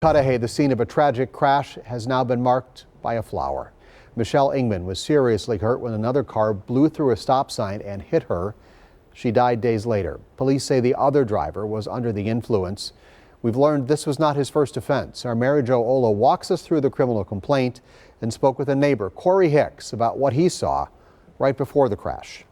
Cudahy, the scene of a tragic crash, has now been marked by a flower. Michelle Engman was seriously hurt when another car blew through a stop sign and hit her. She died days later. Police say the other driver was under the influence. We've learned this was not his first offense. Our Mary Jo Ola walks us through the criminal complaint and spoke with a neighbor, Cory Hicks, about what he saw right before the crash.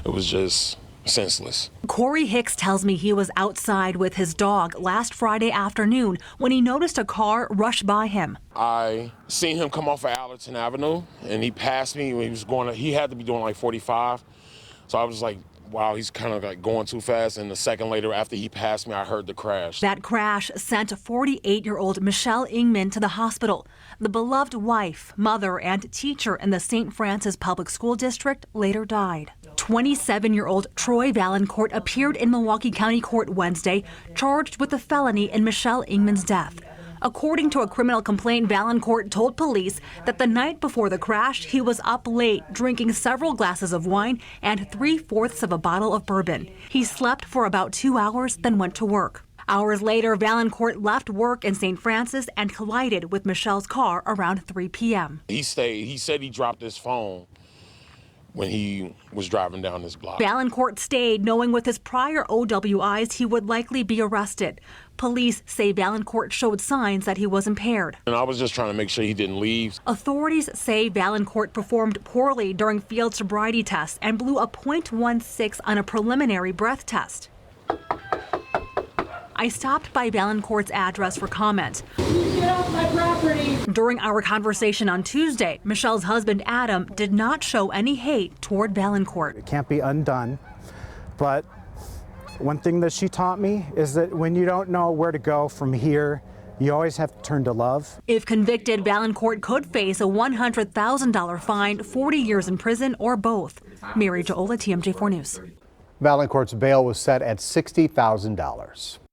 It was just senseless. Cory Hicks tells me he was outside with his dog last Friday afternoon when he noticed a car rush by him. I seen him come off of Allerton Avenue and he passed me when he had to be doing like 45. So I was like, wow, he's kind of like going too fast. And a second later, after he passed me, I heard the crash. That crash sent 48-year-old Michelle Engman to the hospital. The beloved wife, mother, and teacher in the St. Francis Public School District later died. 27-year-old Troy Vaillancourt appeared in Milwaukee County Court Wednesday, charged with a felony in Michelle Engman's death. According to a criminal complaint, Vaillancourt told police that the night before the crash, he was up late, drinking several glasses of wine and 3/4 of a bottle of bourbon. He slept for about 2 hours, then went to work. Hours later, Vaillancourt left work in St. Francis and collided with Michelle's car around 3 p.m. He stayed. He said he dropped his phone when he was driving down this block. Vaillancourt stayed, knowing with his prior OWIs he would likely be arrested. Police say Vaillancourt showed signs that he was impaired. And I was just trying to make sure he didn't leave. Authorities say Vaillancourt performed poorly during field sobriety tests and blew a .16 on a preliminary breath test. I stopped by Vaillancourt's address for comment. Get off my property. During our conversation on Tuesday, Michelle's husband, Adam, did not show any hate toward Vaillancourt. It can't be undone, but one thing that she taught me is that when you don't know where to go from here, you always have to turn to love. If convicted, Vaillancourt could face a $100,000 fine, 40 years in prison, or both. Mary Jo Ola, TMJ4 News. Vaillancourt's bail was set at $60,000.